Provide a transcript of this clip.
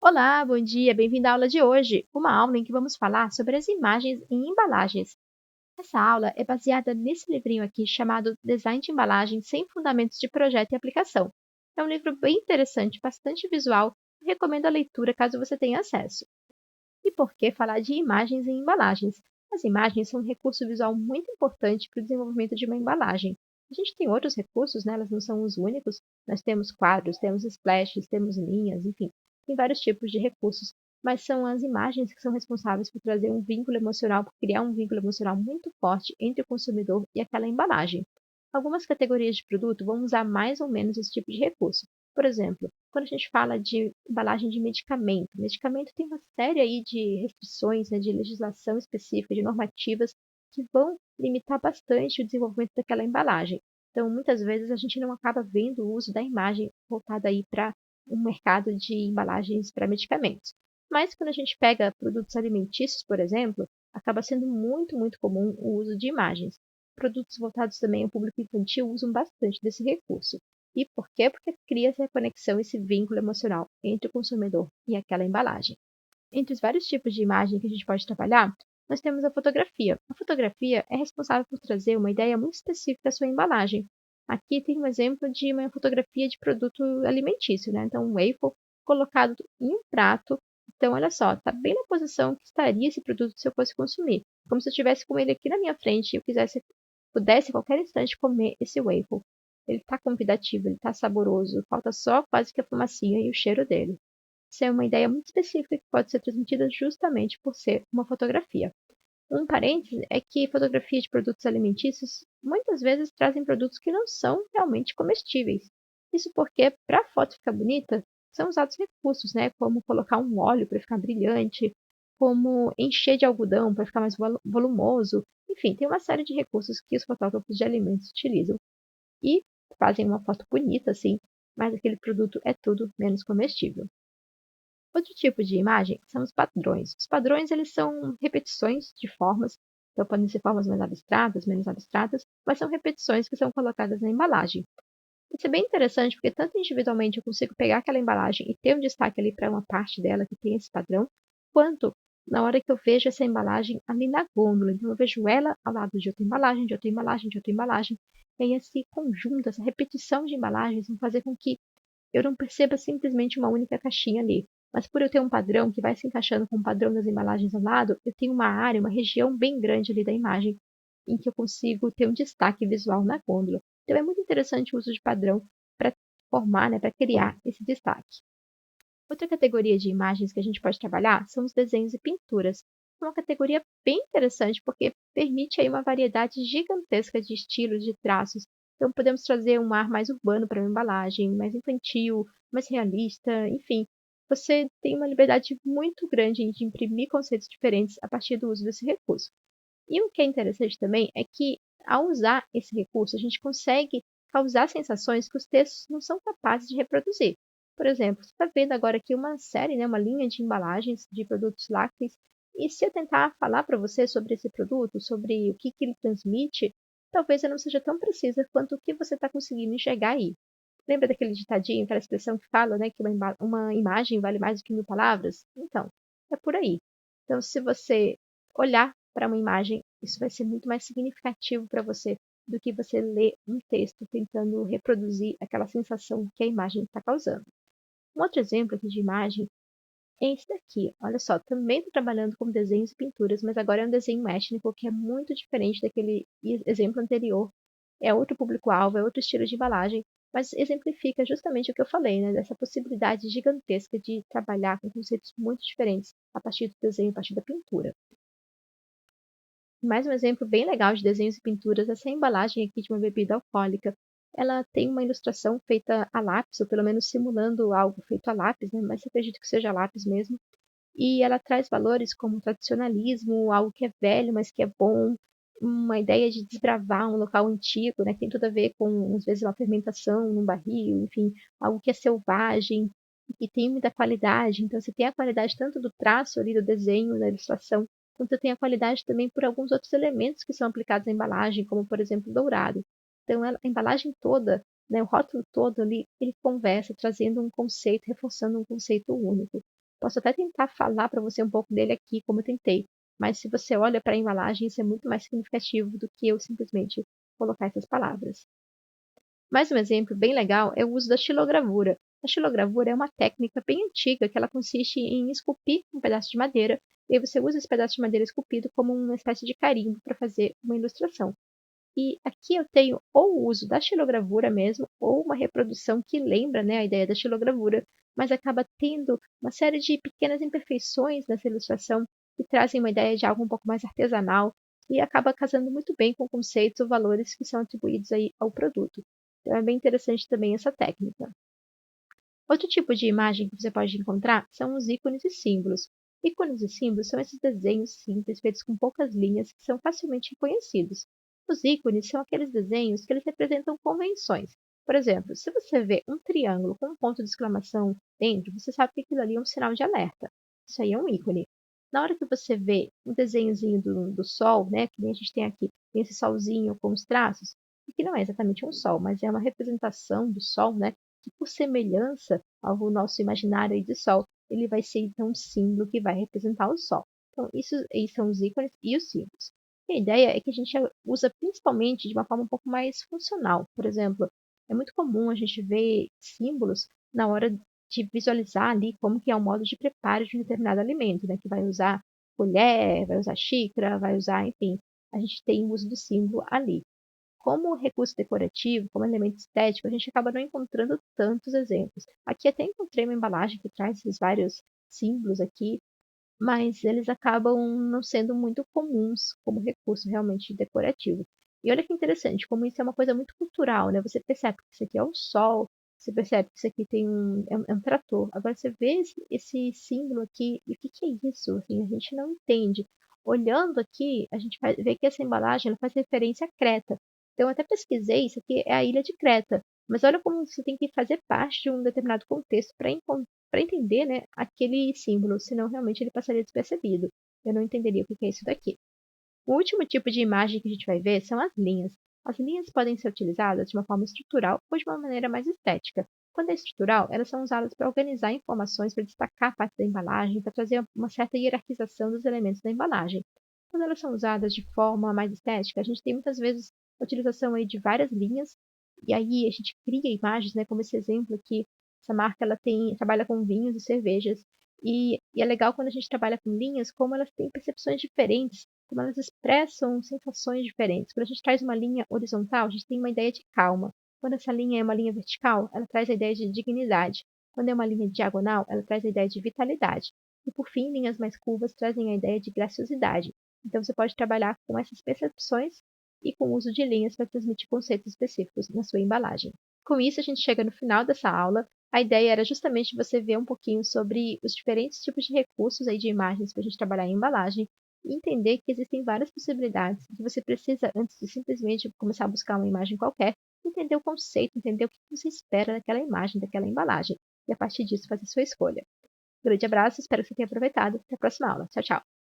Olá, bom dia, bem-vindo à aula de hoje, uma aula em que vamos falar sobre as imagens em embalagens. Essa aula é baseada nesse livrinho aqui chamado Design de Embalagem sem Fundamentos de Projeto e Aplicação. É um livro bem interessante, bastante visual, e recomendo a leitura caso você tenha acesso. E por que falar de imagens em embalagens? As imagens são um recurso visual muito importante para o desenvolvimento de uma embalagem. A gente tem outros recursos, né? Elas não são os únicos. Nós temos quadros, temos splashes, temos linhas, enfim, tem vários tipos de recursos. Mas são as imagens que são responsáveis por trazer um vínculo emocional, por criar um vínculo emocional muito forte entre o consumidor e aquela embalagem. Algumas categorias de produto vão usar mais ou menos esse tipo de recurso. Por exemplo, quando a gente fala de embalagem de medicamento, medicamento tem uma série aí de restrições, né, de legislação específica, de normativas que vão limitar bastante o desenvolvimento daquela embalagem. Então, muitas vezes a gente não acaba vendo o uso da imagem voltada aí para um mercado de embalagens para medicamentos. Mas quando a gente pega produtos alimentícios, por exemplo, acaba sendo muito comum o uso de imagens. Produtos voltados também ao público infantil usam bastante desse recurso. E por quê? Porque cria essa conexão, esse vínculo emocional entre o consumidor e aquela embalagem. Entre os vários tipos de imagem que a gente pode trabalhar, nós temos a fotografia. A fotografia é responsável por trazer uma ideia muito específica à sua embalagem. Aqui tem um exemplo de uma fotografia de produto alimentício, né? Então, um waffle colocado em um prato. Então, olha só, está bem na posição que estaria esse produto se eu fosse consumir. Como se eu estivesse com ele aqui na minha frente e eu pudesse a qualquer instante comer esse waffle. Ele está convidativo, ele está saboroso, falta só quase que a fumacinha e o cheiro dele. Isso é uma ideia muito específica que pode ser transmitida justamente por ser uma fotografia. Um parêntese é que fotografia de produtos alimentícios muitas vezes trazem produtos que não são realmente comestíveis. Isso porque, para a foto ficar bonita, são usados recursos, né, como colocar um óleo para ficar brilhante, como encher de algodão para ficar mais volumoso. Enfim, tem uma série de recursos que os fotógrafos de alimentos utilizam e fazem uma foto bonita, assim, mas aquele produto é tudo menos comestível. Outro tipo de imagem são os padrões. Os padrões eles são repetições de formas, então podem ser formas mais abstratas, menos abstratas, mas são repetições que são colocadas na embalagem. Isso é bem interessante porque tanto individualmente eu consigo pegar aquela embalagem e ter um destaque ali para uma parte dela que tem esse padrão, quanto na hora que eu vejo essa embalagem ali na gôndola. Então eu vejo ela ao lado de outra embalagem, de outra embalagem, de outra embalagem. E aí esse conjunto, essa repetição de embalagens vão fazer com que eu não perceba simplesmente uma única caixinha ali. Mas por eu ter um padrão que vai se encaixando com o padrão das embalagens ao lado, eu tenho uma área, uma região bem grande ali da imagem em que eu consigo ter um destaque visual na gôndola. Então é muito interessante o uso de padrão para formar, né, para criar esse destaque. Outra categoria de imagens que a gente pode trabalhar são os desenhos e pinturas. É uma categoria bem interessante porque permite aí uma variedade gigantesca de estilos, de traços. Então podemos trazer um ar mais urbano para uma embalagem, mais infantil, mais realista, enfim. Você tem uma liberdade muito grande de imprimir conceitos diferentes a partir do uso desse recurso. E o que é interessante também é que, ao usar esse recurso, a gente consegue causar sensações que os textos não são capazes de reproduzir. Por exemplo, você está vendo agora aqui uma série, né, uma linha de embalagens de produtos lácteos, e se eu tentar falar para você sobre esse produto, sobre o que ele transmite, talvez eu não seja tão precisa quanto o que você está conseguindo enxergar aí. Lembra daquele ditadinho, aquela expressão que fala, né, que uma imagem vale mais do que 1000 palavras? Então, é por aí. Então, se você olhar para uma imagem, isso vai ser muito mais significativo para você do que você ler um texto tentando reproduzir aquela sensação que a imagem está causando. Um outro exemplo aqui de imagem é esse daqui. Olha só, também estou trabalhando com desenhos e pinturas, mas agora é um desenho étnico que é muito diferente daquele exemplo anterior. É outro público-alvo, é outro estilo de embalagem, mas exemplifica justamente o que eu falei, né? Dessa possibilidade gigantesca de trabalhar com conceitos muito diferentes a partir do desenho, a partir da pintura. Mais um exemplo bem legal de desenhos e pinturas, essa embalagem aqui de uma bebida alcoólica. Ela tem uma ilustração feita a lápis, ou pelo menos simulando algo feito a lápis, né? Mas acredito que seja lápis mesmo. E ela traz valores como tradicionalismo, algo que é velho, mas que é bom, uma ideia de desbravar um local antigo, né? Que tem tudo a ver com, às vezes, uma fermentação num barril, enfim, algo que é selvagem e tem muita qualidade. Então, você tem a qualidade tanto do traço ali, do desenho, da ilustração, quanto tem a qualidade também por alguns outros elementos que são aplicados à embalagem, como, por exemplo, o dourado. Então, a embalagem toda, né, o rótulo todo ali, ele conversa, trazendo um conceito, reforçando um conceito único. Posso até tentar falar para você um pouco dele aqui, como eu tentei, mas se você olha para a embalagem, isso é muito mais significativo do que eu simplesmente colocar essas palavras. Mais um exemplo bem legal é o uso da xilogravura. A xilogravura é uma técnica bem antiga que ela consiste em esculpir um pedaço de madeira, e aí você usa esse pedaço de madeira esculpido como uma espécie de carimbo para fazer uma ilustração. E aqui eu tenho ou o uso da xilogravura mesmo, ou uma reprodução que lembra, né, a ideia da xilogravura, mas acaba tendo uma série de pequenas imperfeições nessa ilustração que trazem uma ideia de algo um pouco mais artesanal e acaba casando muito bem com conceitos ou valores que são atribuídos aí ao produto. Então é bem interessante também essa técnica. Outro tipo de imagem que você pode encontrar são os ícones e símbolos. Ícones e símbolos são esses desenhos simples feitos com poucas linhas que são facilmente reconhecidos. Os ícones são aqueles desenhos que eles representam convenções. Por exemplo, se você vê um triângulo com um ponto de exclamação dentro, você sabe que aquilo ali é um sinal de alerta. Isso aí é um ícone. Na hora que você vê um desenhozinho do sol, né, que nem a gente tem aqui, tem esse solzinho com os traços, que não é exatamente um sol, mas é uma representação do sol, né, que por semelhança ao nosso imaginário aí de sol, ele vai ser então um símbolo que vai representar o sol. Então, isso aí são os ícones e os símbolos. E a ideia é que a gente usa principalmente de uma forma um pouco mais funcional. Por exemplo, é muito comum a gente ver símbolos na hora de visualizar ali como que é o modo de preparo de um determinado alimento, né? Que vai usar colher, vai usar xícara, vai usar, enfim, a gente tem o uso do símbolo ali. Como recurso decorativo, como elemento estético, a gente acaba não encontrando tantos exemplos. Aqui até encontrei uma embalagem que traz esses vários símbolos aqui, mas eles acabam não sendo muito comuns como recurso realmente decorativo. E olha que interessante, como isso é uma coisa muito cultural, né? Você percebe que isso aqui é o sol, você percebe que isso aqui é um trator. Agora você vê esse símbolo aqui, e o que é isso? Assim, a gente não entende. Olhando aqui, a gente vai ver que essa embalagem ela faz referência a Creta. Então, eu até pesquisei, isso aqui é a ilha de Creta. Mas olha como você tem que fazer parte de um determinado contexto para entender, né, aquele símbolo, senão realmente ele passaria despercebido. Eu não entenderia o que é isso daqui. O último tipo de imagem que a gente vai ver são as linhas. As linhas podem ser utilizadas de uma forma estrutural ou de uma maneira mais estética. Quando é estrutural, elas são usadas para organizar informações, para destacar parte da embalagem, para trazer uma certa hierarquização dos elementos da embalagem. Quando elas são usadas de forma mais estética, a gente tem muitas vezes a utilização aí de várias linhas, e aí a gente cria imagens, né, como esse exemplo aqui. Essa marca ela trabalha com vinhos e cervejas, e é legal quando a gente trabalha com linhas, como elas têm percepções diferentes, como elas expressam sensações diferentes. Quando a gente traz uma linha horizontal, a gente tem uma ideia de calma. Quando essa linha é uma linha vertical, ela traz a ideia de dignidade. Quando é uma linha diagonal, ela traz a ideia de vitalidade. E por fim, linhas mais curvas trazem a ideia de graciosidade. Então você pode trabalhar com essas percepções e com o uso de linhas para transmitir conceitos específicos na sua embalagem. Com isso, a gente chega no final dessa aula. A ideia era justamente você ver um pouquinho sobre os diferentes tipos de recursos aí de imagens para a gente trabalhar em embalagem e entender que existem várias possibilidades, que você precisa, antes de simplesmente começar a buscar uma imagem qualquer, entender o conceito, entender o que você espera daquela imagem, daquela embalagem, e a partir disso fazer sua escolha. Grande abraço, espero que você tenha aproveitado. Até a próxima aula. Tchau, tchau.